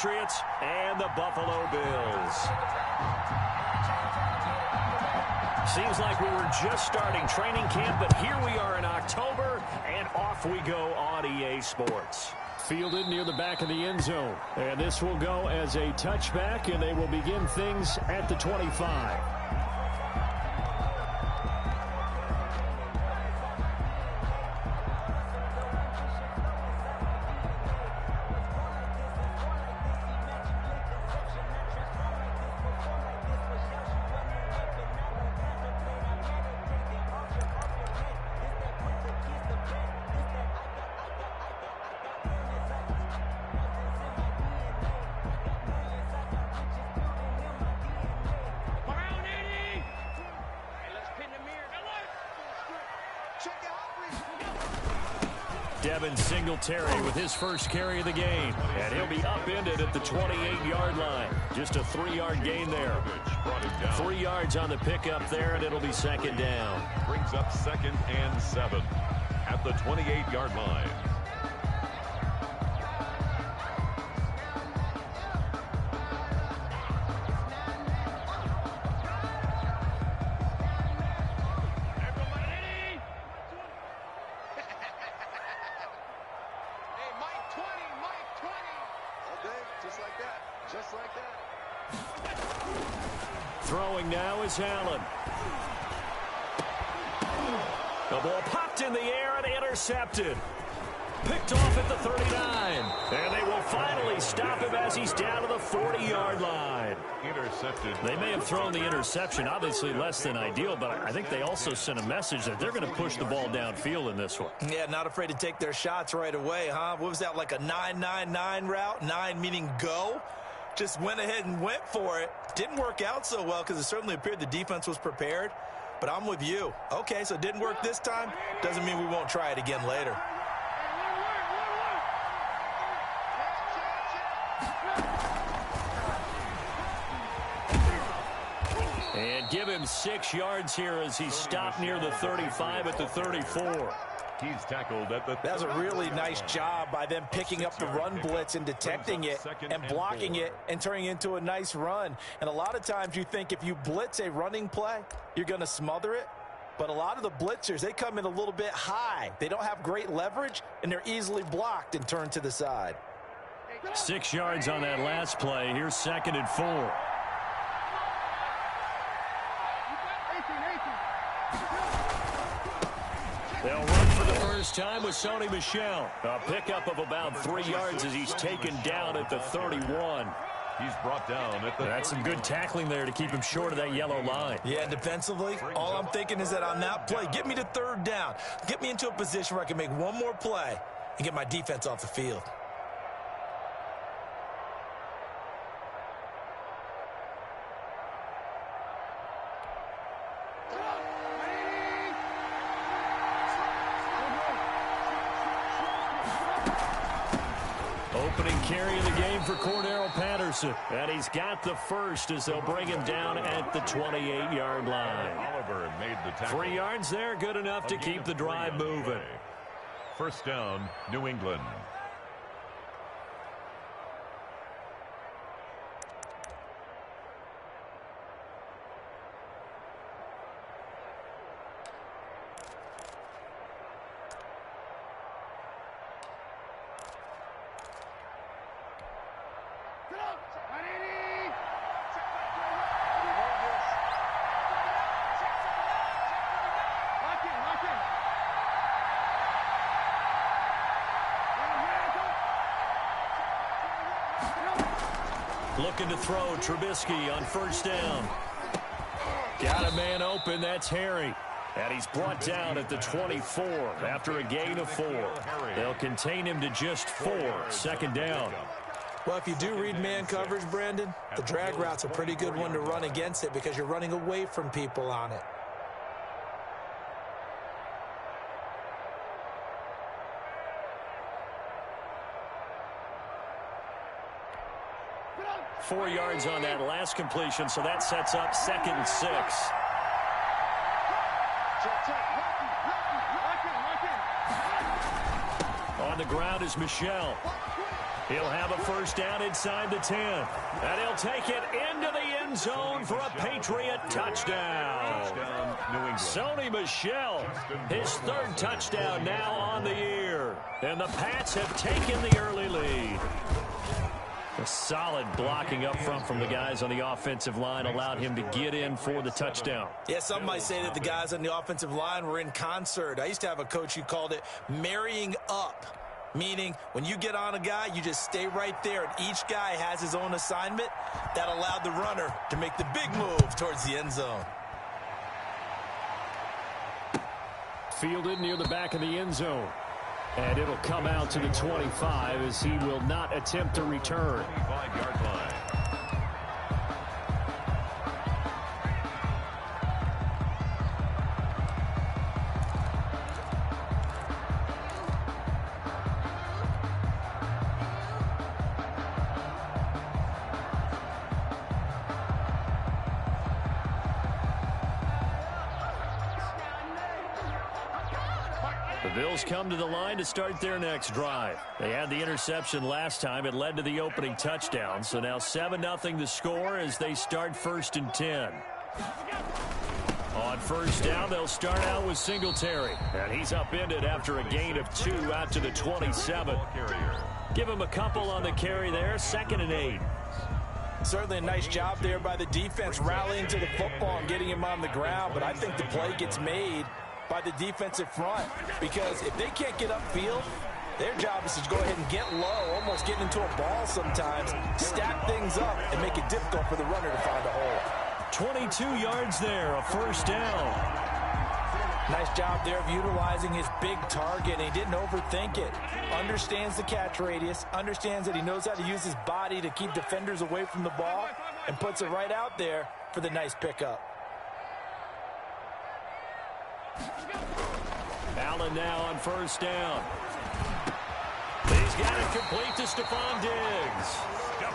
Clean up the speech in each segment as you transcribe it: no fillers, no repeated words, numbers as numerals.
Patriots and the Buffalo Bills. Seems like we were just starting training camp, but here we are in October, and off we go on EA Sports. Fielded near the back of the end zone. And this will go as a touchback, and they will begin things at the 25. Singletary with his first carry of the game, and he'll be upended at the 28-yard line. Just a 3-yard gain there. 3 yards on the pickup there, and it'll be second down. Brings up 2nd and 7 at the 28-yard line. Throwing now is Allen. The ball popped in the air and intercepted. Picked off at the 39. And they will finally stop him as he's down to the 40-yard line. Intercepted. They may have thrown the interception, obviously less than ideal, but I think they also sent a message that they're going to push the ball downfield in this one. Yeah, not afraid to take their shots right away, huh? What was that, like a 9-9-9 route? 9 meaning go? Just went ahead and went for it. Didn't work out so well because it certainly appeared the defense was prepared. But I'm with you. Okay, so it didn't work this time. Doesn't mean we won't try it again later. And give him 6 yards here as he stopped near the 35 at the 34. He's tackled at the... That was a really nice job by them picking up the run blitz and detecting it and blocking it and turning it into a nice run. And a lot of times you think if you blitz a running play, you're going to smother it. But a lot of the blitzers, they come in a little bit high. They don't have great leverage, and they're easily blocked and turned to the side. 6 yards on that last play. Here's 2nd and 4. They'll run for the first time with Sony Michel. A pickup of about 3 yards as he's taken down at the 31. He's brought down at the... That's some good tackling there to keep him short of that yellow line. Yeah, defensively, all I'm thinking is that on that play, get me to 3rd down. Get me into a position where I can make one more play and get my defense off the field. Opening carry of the game for Cordero Patterson. And he's got the first as they'll bring him down at the 28-yard line. Oliver made the tackle. 3 yards there, good enough to keep the drive moving. First down, New England. Looking to throw Trubisky on first down. Got a man open, that's Harry. And he's brought down at the 24 after a gain of 4. They'll contain him to just 4, 2nd down. Well, if you do read man coverage, Brandon, the drag route's a pretty good one to run against it because you're running away from people on it. Four yards on that last completion, so that sets up 2nd and 6. On the ground is Michel. He'll have a first down inside the 10. And he'll take it into the end zone for a Patriot touchdown. Sony Michel, his third touchdown now on the year. And the Pats have taken the early lead. A solid blocking up front from the guys on the offensive line allowed him to get in for the touchdown. Yeah, some might say that the guys on the offensive line were in concert. I used to have a coach who called it marrying up, meaning when you get on a guy, you just stay right there, and each guy has his own assignment. That allowed the runner to make the big move towards the end zone. Fielded near the back of the end zone. And it'll come out to the 25 as he will not attempt to return. 25-yard line. The Bills come to the line to start their next drive. They had the interception last time. It led to the opening touchdown. So now 7-0 the score as they start 1st and 10. On first down, they'll start out with Singletary. And he's upended after a gain of 2 out to the 27. Give him a couple on the carry there. 2nd and 8. Certainly a nice job there by the defense rallying to the football and getting him on the ground. But I think the play gets made by the defensive front, because if they can't get upfield, their job is to go ahead and get low, almost get into a ball sometimes, stack things up, and make it difficult for the runner to find a hole. 22 yards there, a first down. Nice job there of utilizing his big target, and he didn't overthink it. Understands the catch radius, understands that he knows how to use his body to keep defenders away from the ball, and puts it right out there for the nice pickup. Allen now on first down. He's got it complete to Stephon Diggs.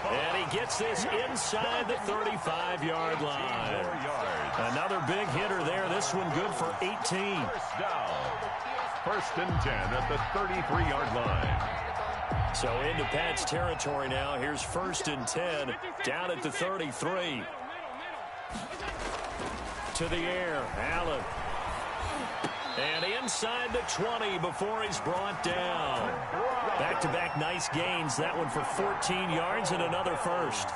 And he gets this inside the 35-yard line. Another big hitter there. This one good for 18. First down. 1st and 10 at the 33-yard line. So into Pats territory now. Here's 1st and 10 down at the 33. To the air, Allen. And inside the 20 before he's brought down. Back-to-back nice gains. That one for 14 yards and another first.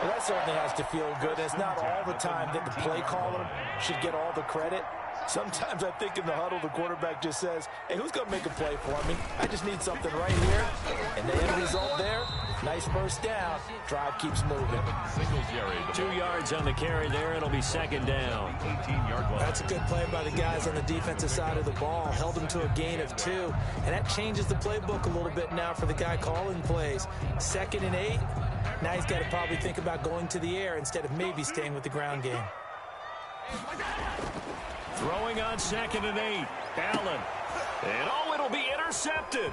Well, that certainly has to feel good. It's not all the time that the play caller should get all the credit. Sometimes I think in the huddle, the quarterback just says, hey, who's going to make a play for me? I just need something right here. And the end result there, nice first down. Drive keeps moving. 2 yards on the carry there. It'll be 2nd down. 18-yard line. That's a good play by the guys on the defensive side of the ball. Held them to a gain of 2. And that changes the playbook a little bit now for the guy calling plays. 2nd and 8. Now he's got to probably think about going to the air instead of maybe staying with the ground game. Throwing on 2nd and 8. Allen. And oh, it'll be intercepted.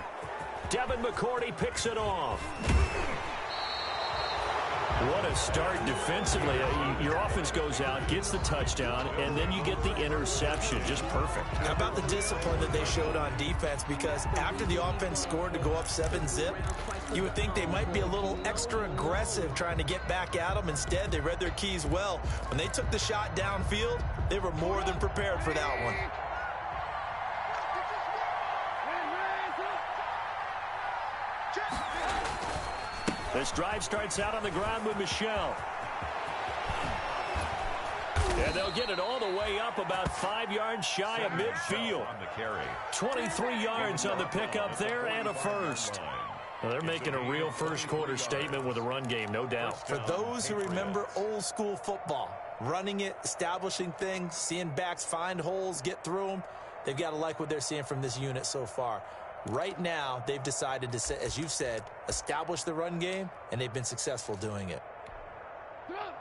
Devin McCourty picks it off. What a start defensively. Your offense goes out, gets the touchdown, and then you get the interception. Just perfect. How about the discipline that they showed on defense? Because after the offense scored to go up 7-zip, you would think they might be a little extra aggressive trying to get back at them. Instead, they read their keys well. When they took the shot downfield, they were more than prepared for that one. This drive starts out on the ground with Michel. And they'll get it all the way up about 5 yards shy of midfield. 23 yards on the pickup there and a first. Well, they're making a real first-quarter statement with a run game, no doubt. For those who remember old-school football, running it, establishing things, seeing backs find holes, get through them, they've got to like what they're seeing from this unit so far. Right now, they've decided to, as you've said, establish the run game, and they've been successful doing it.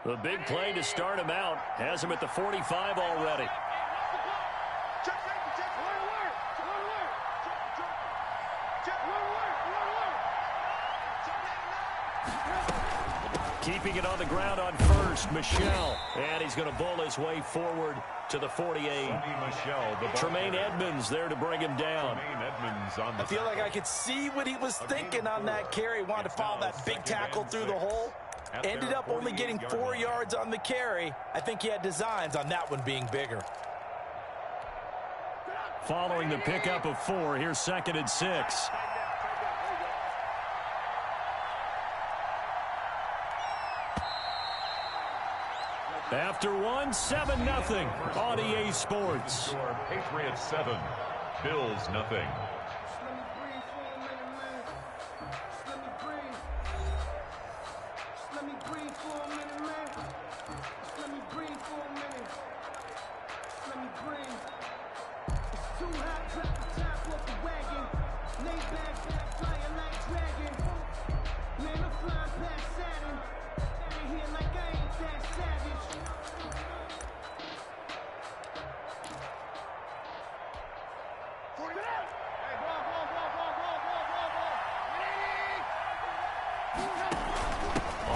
The big play to start him out has him at the 45 already. Keeping it on the ground on first, Michel. And he's going to bowl his way forward to the 48. Tremaine Edmonds there to bring him down. I feel like I could see what he was thinking on that carry. Wanted to follow that big tackle through the hole. Ended up only getting 4 yards on the carry. I think he had designs on that one being bigger. Following the pickup of 4, here's 2nd and 6. After 1, 7-0 on EA Sports. Patriots 7, Bills nothing.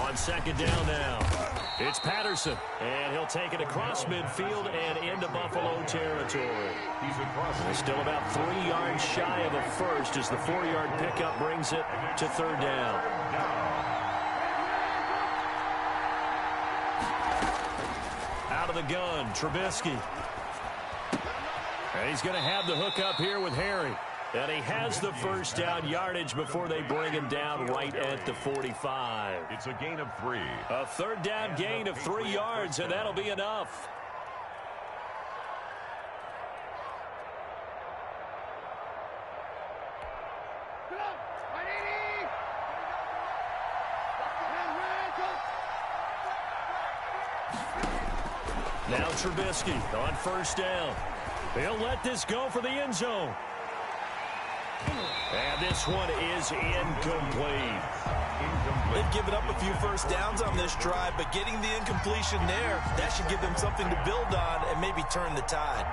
On 2nd down now, it's Patterson, and he'll take it across midfield and into Buffalo territory. Still about 3 yards shy of a first as the 4-yard pickup brings it to 3rd down. Out of the gun, Trubisky. And he's going to have the hook up here with Harry. And he has the first down yardage before they bring him down right at the 45. It's a gain of 3. A 3rd down gain of 3 yards, and that'll be enough. Now Trubisky on 1st down. He'll let this go for the end zone. And this one is incomplete. They've given up a few first downs on this drive, but getting the incompletion there, that should give them something to build on and maybe turn the tide.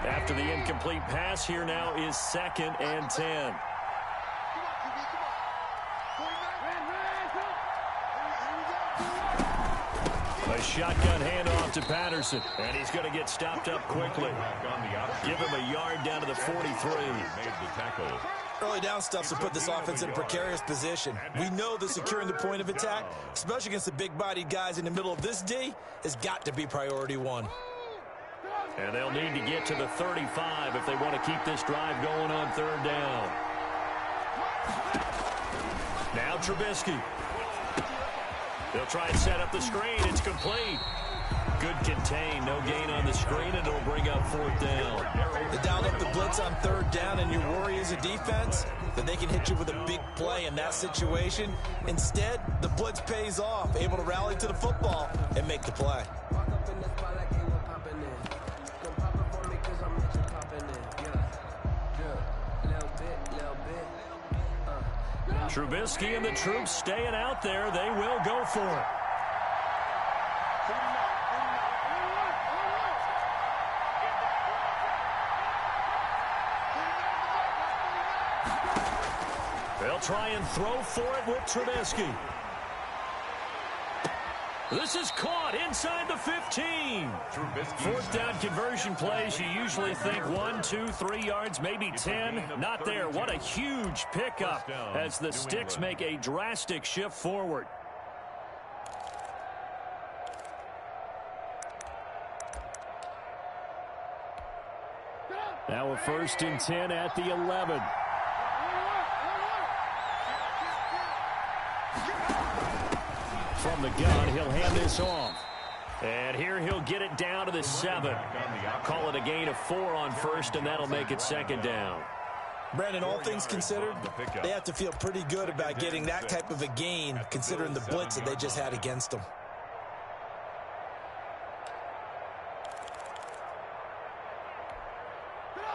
After the incomplete pass, here now is 2nd and 10. A shotgun handoff to Patterson, and he's going to get stopped up quickly. Give him a yard down to the 43. Early down stuff to put this offense in a precarious position. We know that securing the point of attack, especially against the big-bodied guys in the middle of this D, has got to be priority 1. And they'll need to get to the 35 if they want to keep this drive going on 3rd down. Now Trubisky. They'll try and set up the screen. It's complete. Good contain. No gain on the screen, and it'll bring up 4th down. They dialed up the blitz on 3rd down, and your worry as a defense that they can hit you with a big play in that situation. Instead, the blitz pays off, able to rally to the football and make the play. Trubisky and the troops staying out there. They will go for it. They'll try and throw for it with Trubisky. This is caught inside the 15. 4th down conversion plays, you usually think 1, 2, 3 yards, maybe 10. Not there. What a huge pickup as the Sticks make a drastic shift forward. Now a 1st and 10 at the 11. From the gun, he'll hand this off. And here he'll get it down to the 7. Call it a gain of 4 on 1st, and that'll make it 2nd down. Brandon, all things considered, they have to feel pretty good about getting that type of a gain, considering the blitz that they just had against them.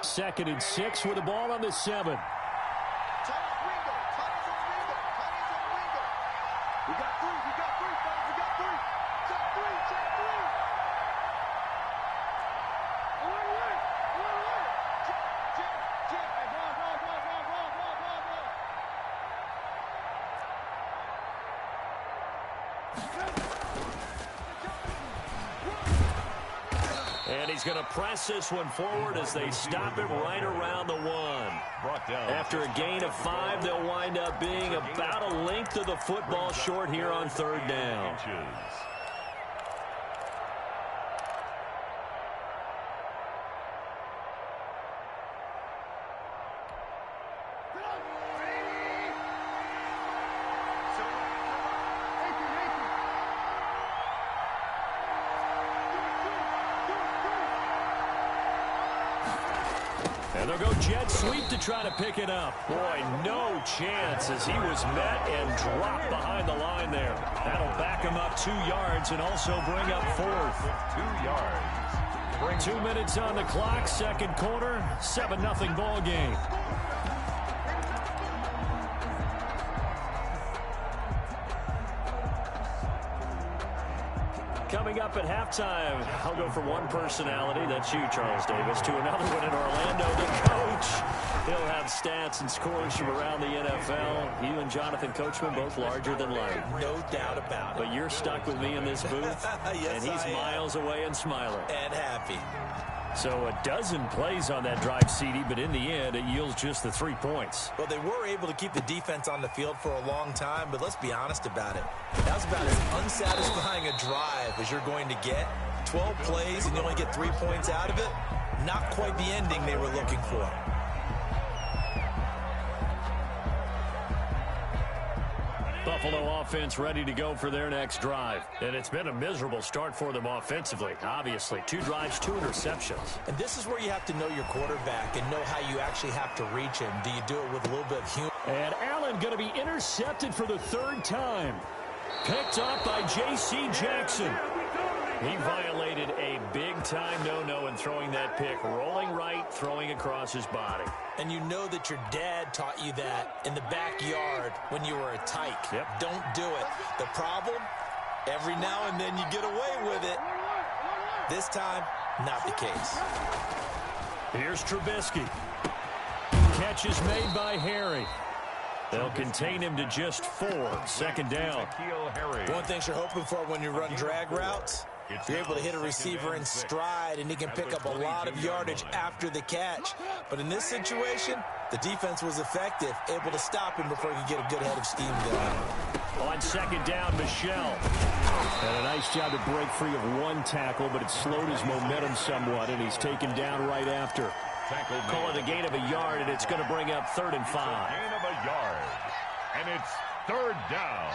Second and 6 with the ball on the 7. he's going to press this one forward as they stop him right around the 1. After a gain of 5, they'll wind up being about a length of the football short here on 3rd down. And they'll go jet sweep to try to pick it up. Boy, no chance as he was met and dropped behind the line there. That'll back him up 2 yards and also bring up 4th. 2 yards. 2 minutes on the clock, 2nd quarter, 7-0 ball game. Coming up at halftime, I'll go from one personality, that's you, Charles Davis, to another one in Orlando, the coach. He'll have stats and scores from around the NFL. You and Jonathan Coachman, both larger than life. No doubt about it. But you're stuck with me in this booth, yes, and he's miles away and smiling. And happy. So a dozen plays on that drive, CD, but in the end, it yields just the 3 points. Well, they were able to keep the defense on the field for a long time, but let's be honest about it. That was about as unsatisfying a drive as you're going to get. 12 plays and you only get 3 points out of it. Not quite the ending they were looking for. Buffalo offense ready to go for their next drive. And it's been a miserable start for them offensively, obviously. 2 drives, 2 interceptions. And this is where you have to know your quarterback and know how you actually have to reach him. Do you do it with a little bit of humor? And Allen going to be intercepted for the 3rd time. Picked up by J.C. Jackson. He violated a big-time no-no in throwing that pick. Rolling right, throwing across his body. And you know that your dad taught you that in the backyard when you were a tyke. Yep. Don't do it. The problem, every now and then you get away with it. This time, not the case. Here's Trubisky. Catch is made by Harry. They'll contain him to just 4. 2nd down. One thing you're hoping for when you run drag routes, you're able to hit a receiver in stride, and he can pick up a lot of yardage after the catch. But in this situation, the defense was effective, able to stop him before he could get a good head of steam going. On 2nd down, Michelle. And a nice job to break free of 1 tackle, but it slowed his momentum somewhat, and he's taken down right after. Call it a gain of a yard, and it's going to bring up 3rd and 5. Gain of a yard, and it's 3rd down.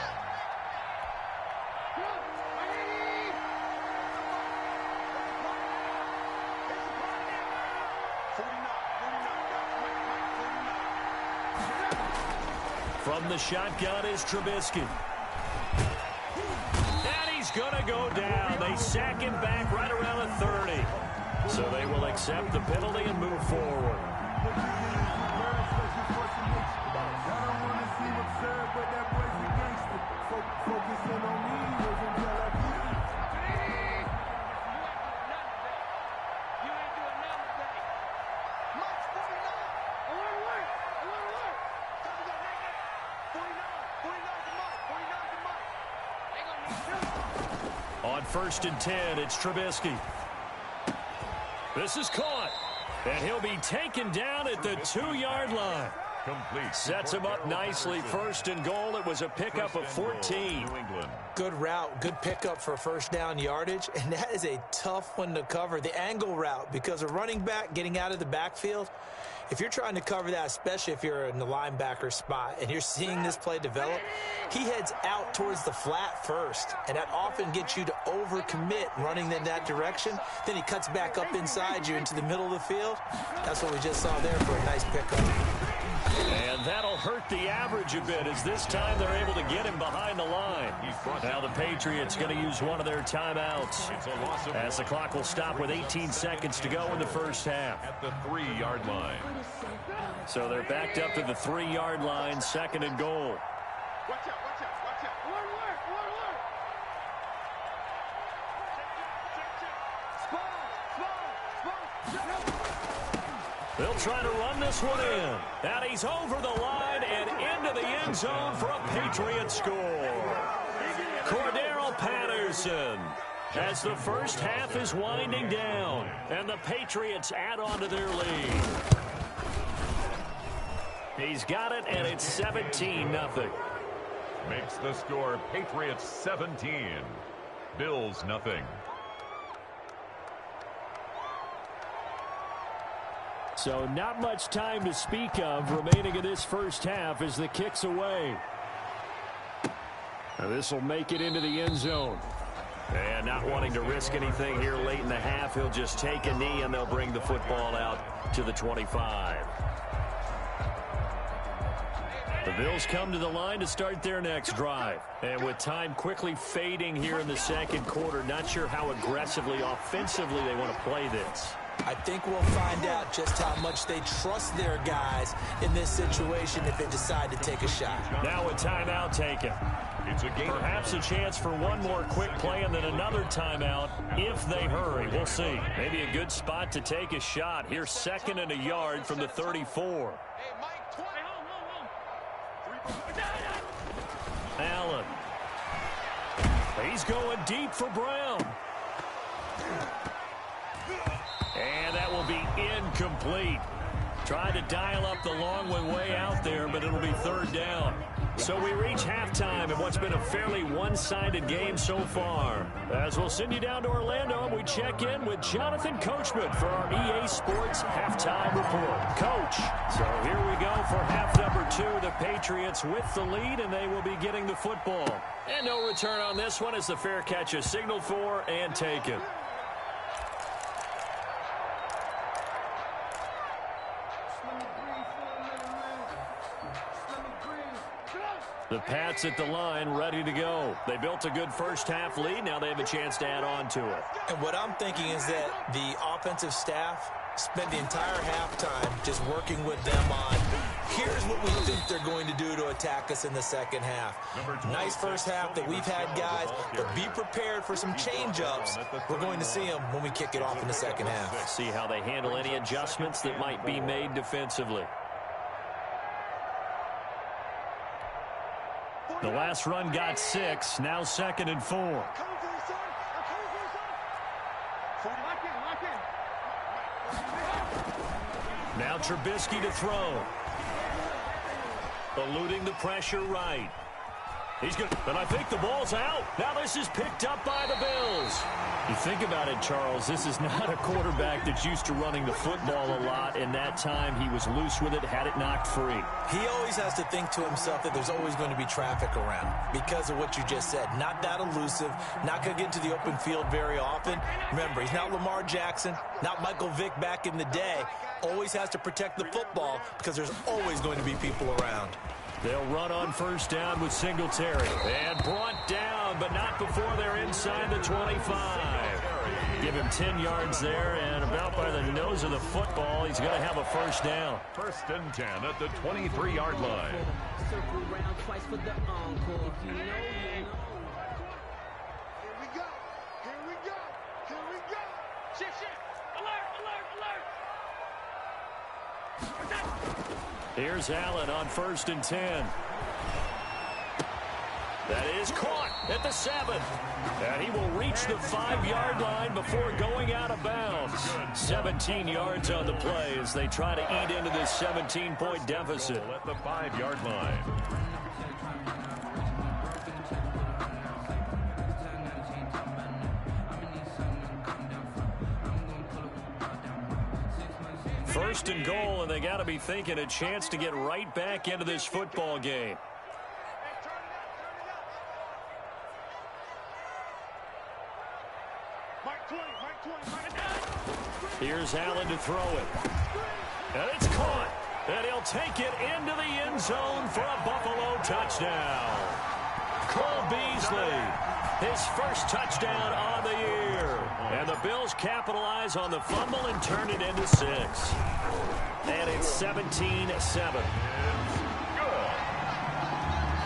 From the shotgun is Trubisky. And he's going to go down. They sack him back right around the 30. So they will accept the penalty and move forward. On 1st and 10, it's Trubisky. This is caught, and he'll be taken down at the 2-yard line. Sets him up nicely. 1st and goal. It was a pickup of 14. Good route, good pickup for 1st down yardage, and that is a tough one to cover. The angle route, because a running back getting out of the backfield, if you're trying to cover that, especially if you're in the linebacker spot and you're seeing this play develop, he heads out towards the flat first, and that often gets you to overcommit running in that direction. Then he cuts back up inside you into the middle of the field. That's what we just saw there for a nice pickup. And that'll hurt the average a bit, as this time they're able to get him behind the line. Now the Patriots going to use one of their timeouts, as the clock will stop with 18 seconds to go in the 1st half. At the 3-yard line. So they're backed up to the 3-yard line, 2nd and goal. Watch out, watch out, watch out. One work. They'll try to run this one in. And he's over the line and into the end zone for a Patriot score. Cordero Patterson as the first half is winding down, and the Patriots add on to their lead. He's got it, and it's 17-0. Makes the score Patriots 17, Bills nothing. So not much time to speak of remaining in this first half as the kick's away. Now this will make it into the end zone. And not wanting to risk anything here late in the half, he'll just take a knee and they'll bring the football out to the 25. The Bills come to the line to start their next drive. And with time quickly fading here in the second quarter, not sure how aggressively, offensively they want to play this. I think we'll find out just how much they trust their guys in this situation if they decide to take a shot. Now a timeout taken. It's a game. Perhaps a chance for one more quick play and then another timeout if they hurry. We'll see. Maybe a good spot to take a shot. Here's 2nd and a yard from the 34. Allen. He's going deep for Brown. And that will be incomplete. Tried to dial up the long one way out there, but it'll be 3rd down. So we reach halftime in what's been a fairly one-sided game so far. As we'll send you down to Orlando, and we check in with Jonathan Coachman for our EA Sports Halftime Report. Coach, so here we go for half number 2. The Patriots with the lead, and they will be getting the football. And no return on this one as the fair catch is signaled for and taken. The Pats at the line, ready to go. They built a good first half lead. Now they have a chance to add on to it. And what I'm thinking is that the offensive staff spent the entire halftime just working with them on, here's what we think they're going to do to attack us in the second half. Nice first half that we've had, guys, but be prepared for some change-ups. We're going to see them when we kick it off in the second half. See how they handle any adjustments that might be made defensively. The last run got 6, now 2nd and 4. Now Trubisky to throw. Eluding the pressure right. He's good, but I think the ball's out. Now this is picked up by the Bills. You think about it, Charles, this is not a quarterback that's used to running the football a lot. In that time, he was loose with it, had it knocked free. He always has to think to himself that there's always going to be traffic around because of what you just said. Not that elusive, not going to get into the open field very often. Remember, he's not Lamar Jackson, not Michael Vick back in the day. Always has to protect the football because there's always going to be people around. They'll run on first down with Singletary. And brought down, but not before they're inside the 25. Give him 10 yards there, and about by the nose of the football, he's going to have a first down. 1st and 10 at the 23-yard line. Circle round twice for the encore. You know. Here we go. Here we go. Here we go. Shit. Alert. Here's Allen on 1st and 10. That is caught at the 7. And he will reach the 5-yard line before going out of bounds. 17 yards on the play as they try to eat into this 17-point deficit. At the 5-yard line. First and goal, and they got to be thinking a chance to get right back into this football game. Here's Allen to throw it. And it's caught. And he'll take it into the end zone for a Buffalo touchdown. Cole Beasley, his first touchdown on the year. And the Bills capitalize on the fumble and turn it into 6. And it's 17-7. Good.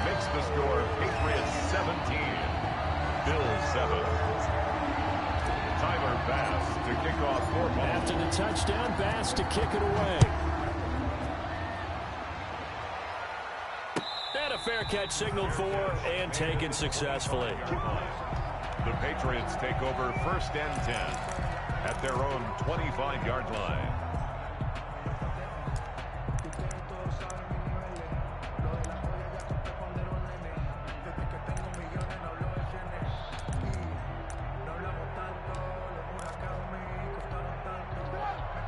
Makes the score Patriots 17, Bills 7. Tyler Bass to kick off for Buffalo. After the touchdown, Bass to kick it away. And a fair catch signaled for and taken successfully. The Patriots take over 1st and 10 at their own 25-yard line.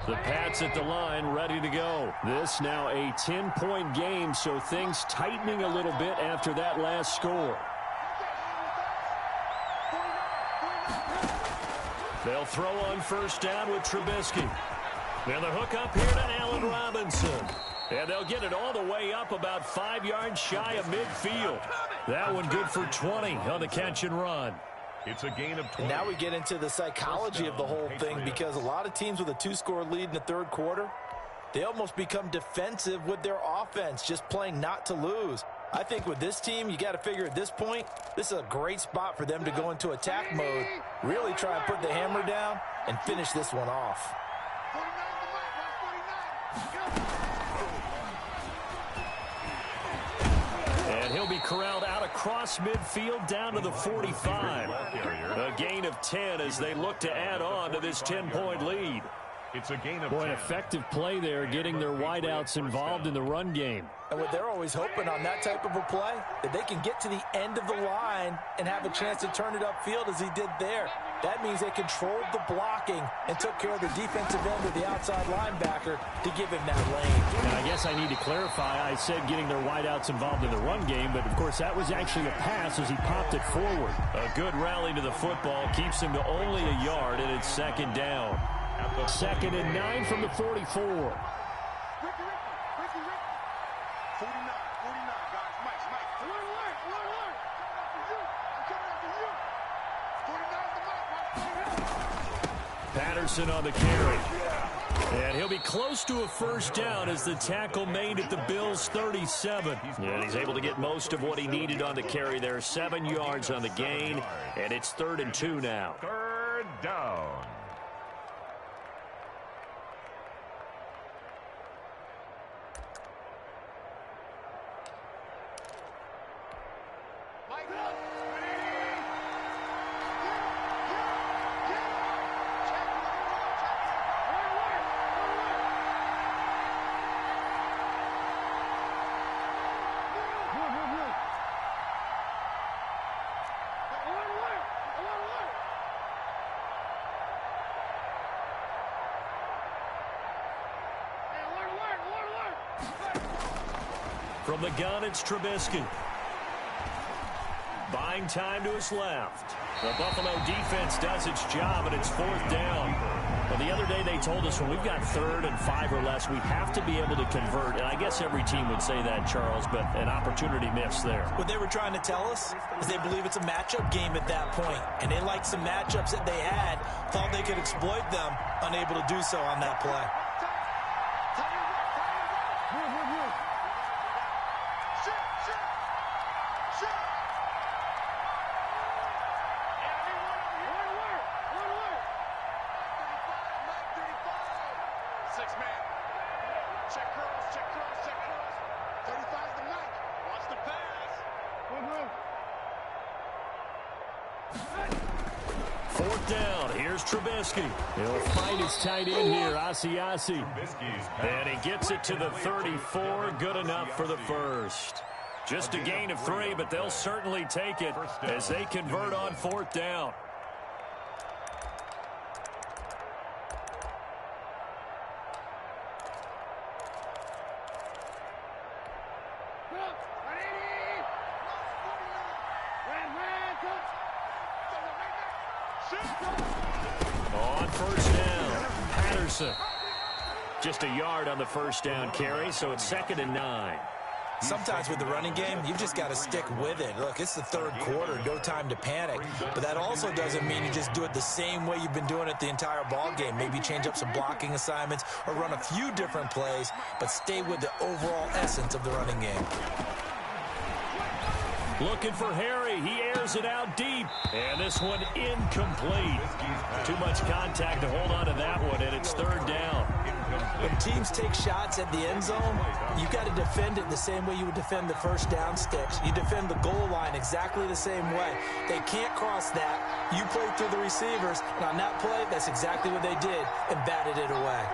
The Pats at the line, ready to go. This now a 10-point game, so things tightening a little bit after that last score. They'll throw on 1st down with Trubisky. And the hook up here to Allen Robinson. And they'll get it all the way up about 5 yards shy of midfield. That one good for 20 on the catch and run. It's a gain of 20. And now we get into the psychology of the whole thing, because a lot of teams with a 2-score lead in the 3rd quarter, they almost become defensive with their offense, just playing not to lose. I think with this team, you got to figure at this point, this is a great spot for them to go into attack mode, really try and put the hammer down and finish this one off. And he'll be corralled out across midfield down to the 45. A gain of 10 as they look to add on to this 10-point lead. It's a gain of 10. An effective play there, getting their wideouts involved in the run game. And what they're always hoping on that type of a play, that they can get to the end of the line and have a chance to turn it upfield as he did there. That means they controlled the blocking and took care of the defensive end of the outside linebacker to give him that lane. And I guess I need to clarify, I said getting their wideouts involved in the run game, but of course that was actually a pass as he popped it forward. A good rally to the football keeps him to only a yard, and it's 2nd down. 2nd and 9 from the 44. Patterson on the carry. And he'll be close to a 1st down as the tackle made at the Bills' 37. And he's able to get most of what he needed on the carry there. 7 yards on the gain, and it's 3rd and 2 now. 3rd down. From the gun, it's Trubisky. Buying time to his left. The Buffalo defense does its job, and it's 4th down. Well, the other day they told us when we've got 3rd and 5 or less, we have to be able to convert. And I guess every team would say that, Charles, but an opportunity missed there. What they were trying to tell us is they believe it's a matchup game at that point. And they liked some matchups that they had, thought they could exploit them, unable to do so on that play. Trubisky. He'll find his tight end here, Asiasi. And he gets it to the 34. Good enough for the 1st. Just a gain of 3, but they'll certainly take it as they convert on 4th down. On 1st down, Patterson. Just a yard on the 1st down carry, so it's 2nd and 9. Sometimes with the running game, you've just got to stick with it. Look, it's the 3rd quarter, no time to panic. But that also doesn't mean you just do it the same way you've been doing it the entire ball game. Maybe change up some blocking assignments or run a few different plays, but stay with the overall essence of the running game. Looking for Harry. He airs it out deep. And this one incomplete. Too much contact to hold on to that one, and it's 3rd down. The teams take shots at the end zone, you've got to defend it the same way you would defend the first down sticks. You defend the goal line exactly the same way. They can't cross that. You play through the receivers, and on that play, that's exactly what they did and batted it away.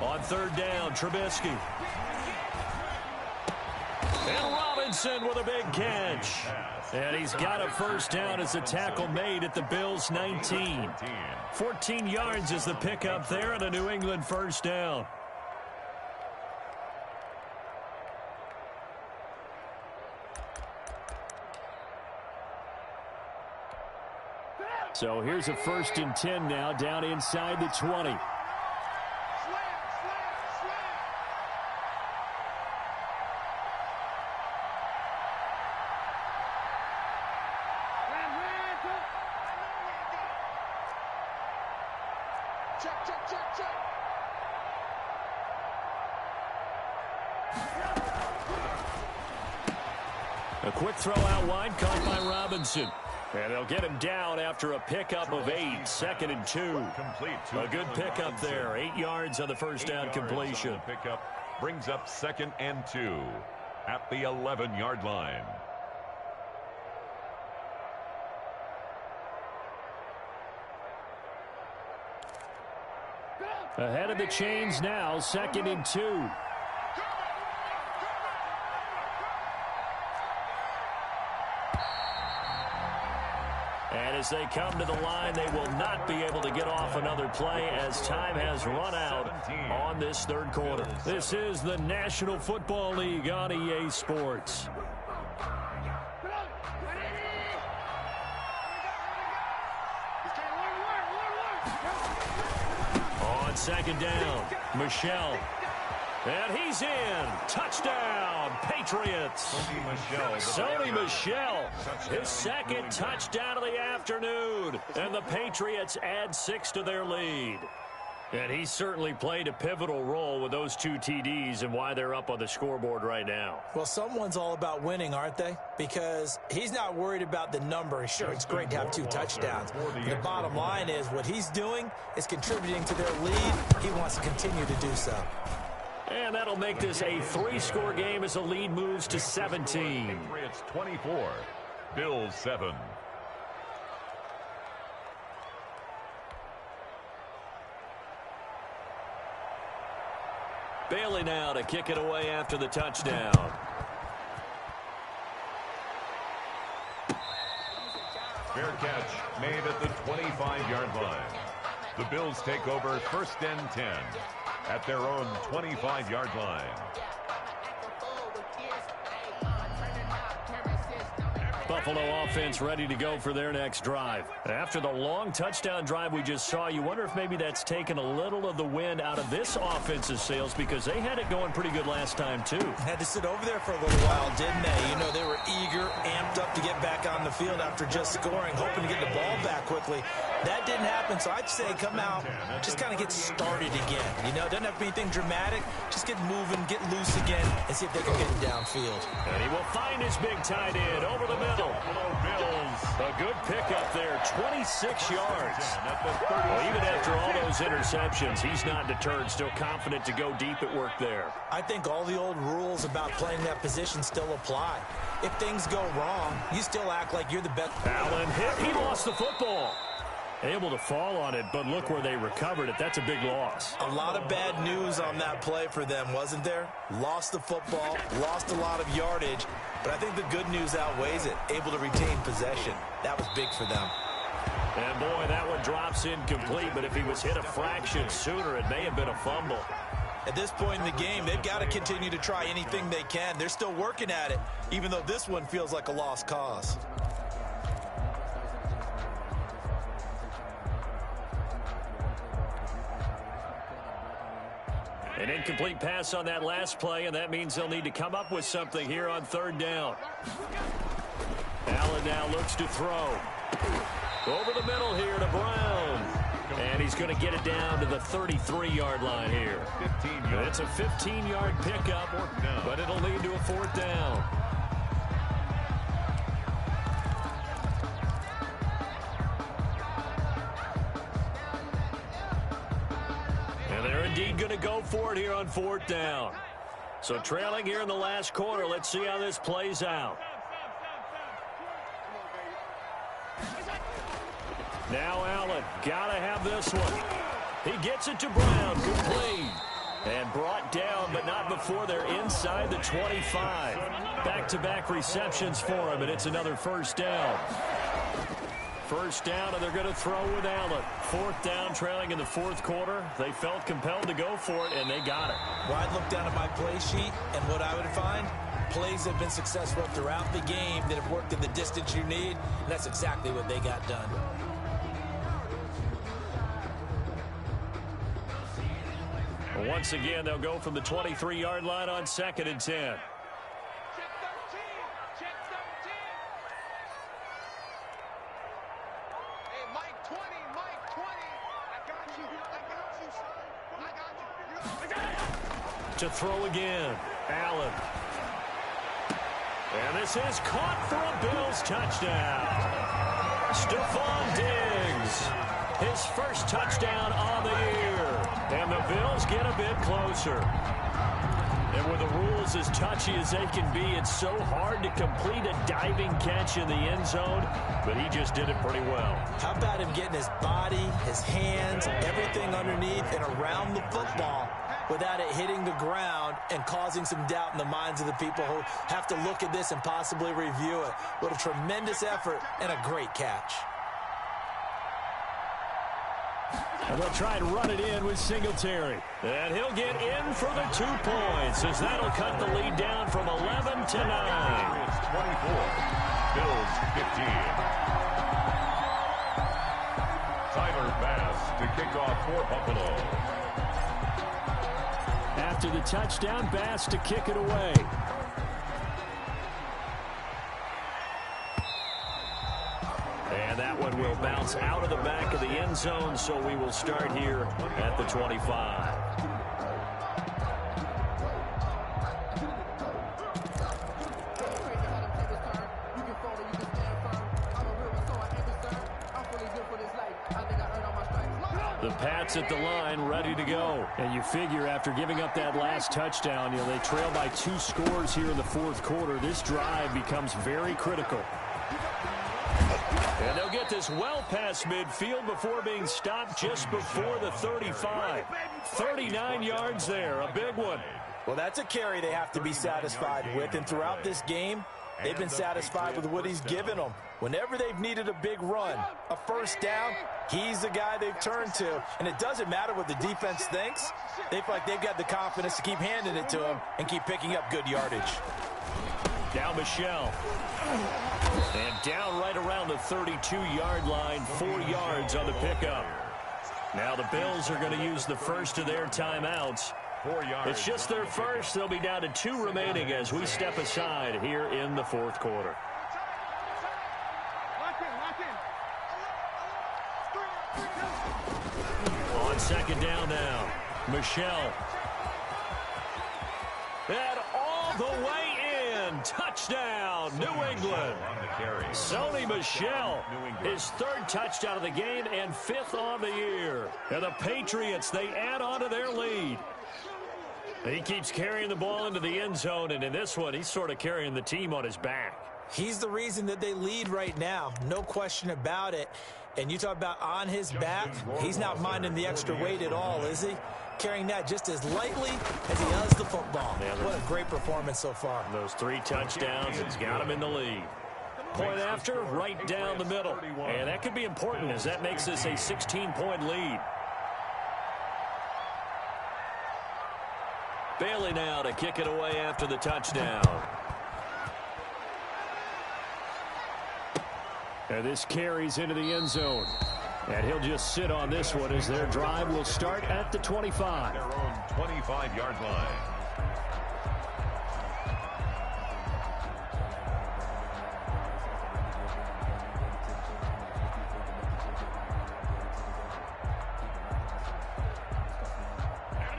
On third down, Trubisky. And Robinson with a big catch. And he's got a first down as the tackle made at the Bills' 19. 14 yards is the pickup there and a New England first down. So here's a 1st and 10 now down inside the 20. A quick throw out wide, caught by Robinson. And they'll get him down after a pickup of 8, 2nd and 2. A good pickup there, 8 yards on the first down completion. Pickup brings up 2nd and 2 at the 11-yard line. Ahead of the chains now, 2nd and 2. And as they come to the line, they will not be able to get off another play as time has run out on this third quarter. This is the National Football League on EA Sports. On 2nd down, Michel. And he's in. Touchdown, Patriots. Sony Michel, his 2nd touchdown of the afternoon. And the Patriots add 6 to their lead. And he certainly played a pivotal role with those 2 TDs and why they're up on the scoreboard right now. Well, someone's all about winning, aren't they? Because he's not worried about the number. Sure, it's great to have 2 touchdowns. But the bottom line is what he's doing is contributing to their lead. He wants to continue to do so. And that'll make this a 3-score game as the lead moves to 17. Patriots 24, Bills 7. Bailey now to kick it away after the touchdown. Fair catch made at the 25-yard line. The Bills take over 1st and 10 at their own 25-yard line. Buffalo offense ready to go for their next drive. After the long touchdown drive we just saw, you wonder if maybe that's taken a little of the wind out of this offense's sails because they had it going pretty good last time too. Had to sit over there for a little while, didn't they? You know, they were eager, amped up to get back on the field after just scoring, hoping to get the ball back quickly. That didn't happen, so I'd say come out, just kind of get started again. You know, it doesn't have to be anything dramatic. Just get moving, get loose again, and see if they can get him downfield. And he will find his big tight end over the middle. Bills. A good pickup there, 26 yards. Well, even after all those interceptions, he's not deterred, still confident to go deep at work there. I think all the old rules about playing that position still apply. If things go wrong, you still act like you're the best. Allen hit. He lost the football. Able to fall on it, but look where they recovered it. That's a big loss. A lot of bad news on that play for them, wasn't there? Lost the football, lost a lot of yardage, but I think the good news outweighs it. Able to retain possession. That was big for them. And boy, that one drops incomplete, but if he was hit a fraction sooner, it may have been a fumble. At this point in the game, they've got to continue to try anything they can. They're still working at it, even though this one feels like a lost cause. An incomplete pass on that last play, and that means they'll need to come up with something here on third down. Allen now looks to throw. Over the middle here to Brown. And he's going to get it down to the 33-yard line here. It's a 15-yard pickup, but it'll lead to a fourth down. And they're indeed going to go for it here on fourth down. So trailing here in the last quarter. Let's see how this plays out. Now Allen, gotta have this one. He gets it to Brown, complete. And brought down, but not before they're inside the 25. Back-to-back receptions for him, and it's another first down. First down, and they're going to throw with Allen. Fourth down, trailing in the fourth quarter. They felt compelled to go for it, and they got it. Well, I'd look down at my play sheet, and what I would find, plays have been successful throughout the game that have worked in the distance you need, and that's exactly what they got done. Once again, they'll go from the 23-yard line on 2nd and 10. Check 13. Check 13. Hey, Mike 20. Mike 20. I got you. I got you, son. I got you. To throw again. Allen. And this is caught for a Bills touchdown. Stephon Diggs. His first touchdown on the year. And the Bills get a bit closer. And with the rules as touchy as they can be, it's so hard to complete a diving catch in the end zone, but he just did it pretty well. How about him getting his body, his hands, everything underneath and around the football without it hitting the ground and causing some doubt in the minds of the people who have to look at this and possibly review it. What a tremendous effort and a great catch. And they'll try and run it in with Singletary. And he'll get in for the 2 points, as that'll cut the lead down from 11 to 9. It's 24. Bills 15. Tyler Bass to kick off for Buffalo. After the touchdown, Bass to kick it away. And that one will bounce out of the back of the end zone, so we will start here at the 25. The Pats at the line, ready to go. And you figure after giving up that last touchdown, they trail by 2 scores here in the fourth quarter. This drive becomes very critical. And they'll get this well past midfield before being stopped just before the 35. 39 yards there, a big one. Well, that's a carry they have to be satisfied with, and throughout this game, they've been satisfied with what he's given them. Whenever they've needed a big run, a first down, he's the guy they've turned to. And it doesn't matter what the defense thinks. They feel like they've got the confidence to keep handing it to him and keep picking up good yardage. Now Michelle. And down right around the 32-yard line, 4 yards on the pickup. Now the Bills are going to use the first of their timeouts. 4 yards. It's just their first. They'll be down to 2 remaining as we step aside here in the fourth quarter. On second down now, Michelle. And all the way in. Touchdown, New England. Sony Michel, his 3rd touchdown of the game and 5th on the year. And the Patriots, they add on to their lead. He keeps carrying the ball into the end zone, and in this one, he's sort of carrying the team on his back. He's the reason that they lead right now, no question about it. And you talk about on his back, he's not minding the extra weight at all, is he? Carrying that just as lightly as he does the football. What a great performance so far. Those 3 touchdowns, it's got him in the lead. Point after, right down the middle. And that could be important as that makes this a 16-point lead. Bailey now to kick it away after the touchdown. And this carries into the end zone. And he'll just sit on this one as their drive will start at the 25. Their own 25-yard line.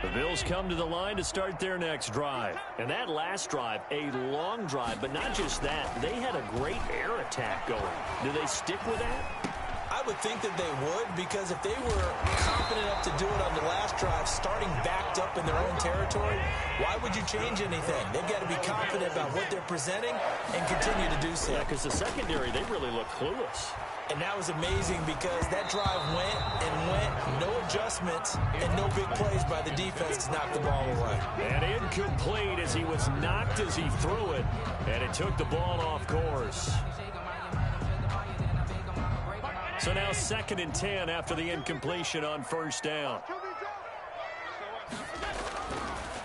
The Bills come to the line to start their next drive. And that last drive, a long drive, but not just that. They had a great air attack going. Do they stick with that? I would think that they would, because if they were confident enough to do it on the last drive, starting backed up in their own territory, why would you change anything? They've got to be confident about what they're presenting and continue to do so. Yeah, because the secondary, they really look clueless. And that was amazing because that drive went and went, no adjustments, and no big plays by the defense to knock the ball away. And incomplete as he was knocked as he threw it, and it took the ball off course. So now 2nd and 10 after the incompletion on first down.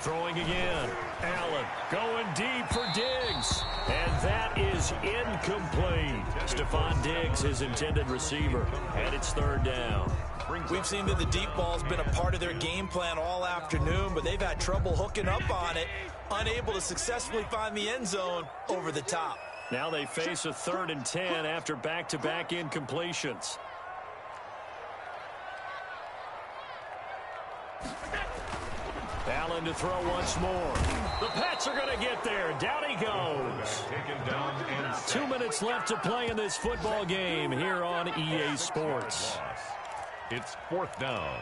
Throwing again. Allen going deep for Diggs. And that is incomplete. Stephon Diggs, his intended receiver. And it's 3rd down. We've seen that the deep ball's been a part of their game plan all afternoon, but they've had trouble hooking up on it, unable to successfully find the end zone over the top. Now they face a 3rd and 10 after back-to-back incompletions. Allen to throw once more. The Pats are going to get there. Down he goes. 2 minutes left to play in this football game here on EA Sports. It's 4th down.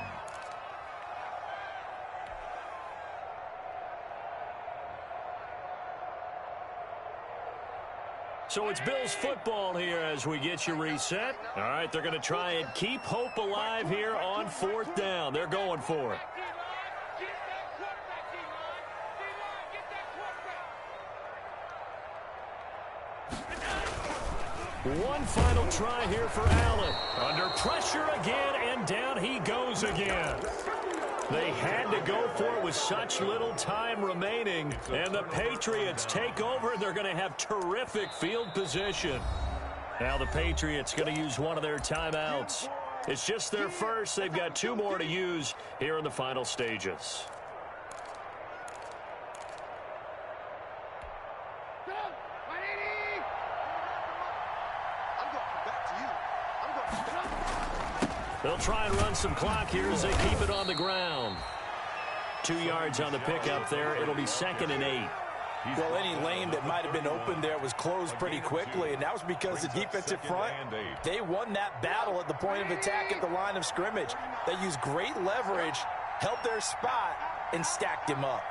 So it's Bills football here as we get you reset. All right, they're going to try and keep hope alive here on 4th down. They're going for it. One final try here for Allen. Under pressure again, and down he goes again. They had to go for it with such little time remaining, and the Patriots take over. They're going to have terrific field position. Now the Patriots going to use one of their timeouts. It's just their first. They've got 2 more to use here in the final stages. They'll try and run some clock here as they keep it on the ground. 2 yards on the pickup there. It'll be 2nd and 8. Well, any lane that might have been open there was closed pretty quickly, and that was because the defensive front, they won that battle at the point of attack at the line of scrimmage. They used great leverage, held their spot, and stacked him up.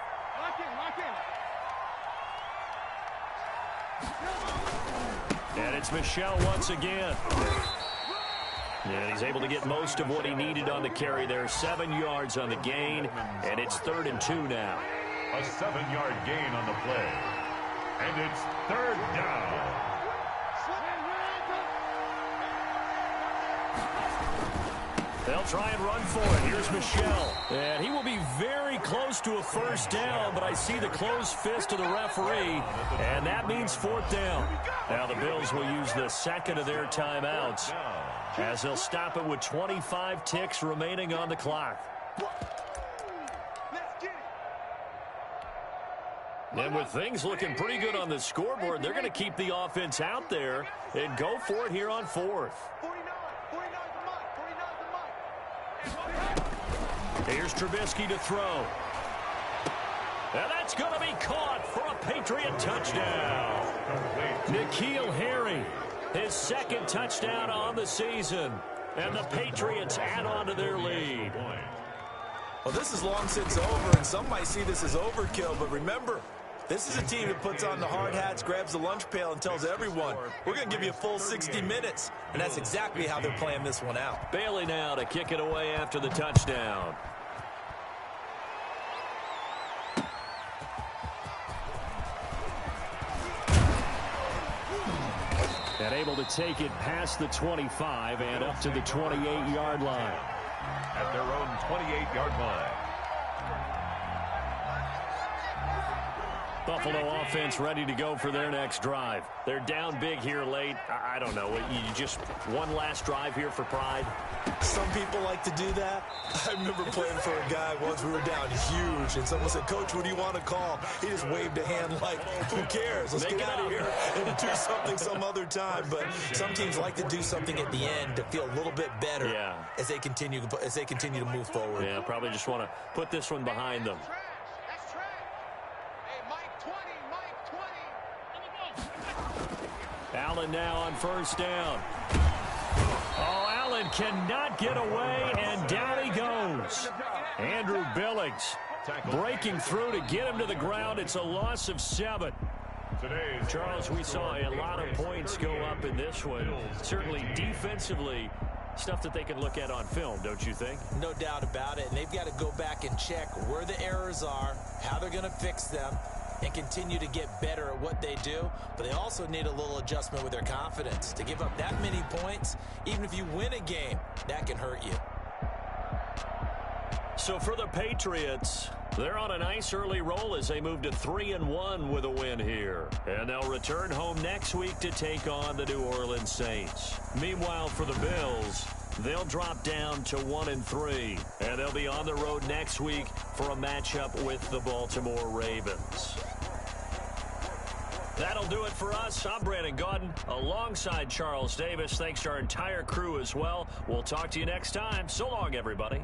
And it's Michel once again. And he's able to get most of what he needed on the carry there. 7 yards on the gain, and it's 3rd and 2 now. A 7-yard gain on the play. And it's 3rd down. They'll try and run for it. Here's Michel. And he will be very close to a 1st down, but I see the closed fist of the referee, and that means 4th down. Now the Bills will use the 2nd of their timeouts, as they'll stop it with 25 ticks remaining on the clock. And with things looking pretty good on the scoreboard, they're going to keep the offense out there and go for it here on 4th. Here's Trubisky to throw. And that's going to be caught for a Patriot touchdown. N'Keal Harry, his 2nd touchdown on the season. And the Patriots add on to their lead. Well, this is long since over, and some might see this as overkill, but remember, this is a team that puts on the hard hats, grabs the lunch pail, and tells everyone, we're going to give you a full 60 minutes. And that's exactly how they're playing this one out. Bailey now to kick it away after the touchdown. And able to take it past the 25 and up to the 28-yard line. At their own 28-yard line. Buffalo offense ready to go for their next drive. They're down big here late. I don't know. You just one last drive here for pride? Some people like to do that. I remember playing for a guy once. We were down huge, and someone said, "Coach, what do you want to call?" He just waved a hand like, "Who cares? Let's get out of here and do something some other time." But some teams like to do something at the end to feel a little bit better as they continue to move forward. Yeah, probably just want to put this one behind them. Allen now on first down. Oh, Allen cannot get away, and down he goes. Andrew Billings breaking through to get him to the ground. It's a loss of 7. Charles, we saw a lot of points go up in this one. Certainly defensively, stuff that they can look at on film, don't you think? No doubt about it. And they've got to go back and check where the errors are, how they're going to fix them, and continue to get better at what they do. But they also need a little adjustment with their confidence. To give up that many points, even if you win a game, that can hurt you. So for the Patriots, they're on a nice early roll as they move to 3-1 with a win here. And they'll return home next week to take on the New Orleans Saints. Meanwhile, for the Bills, they'll drop down to 1-3. And they'll be on the road next week for a matchup with the Baltimore Ravens. That'll do it for us. I'm Brandon Gaudin alongside Charles Davis. Thanks to our entire crew as well. We'll talk to you next time. So long, everybody.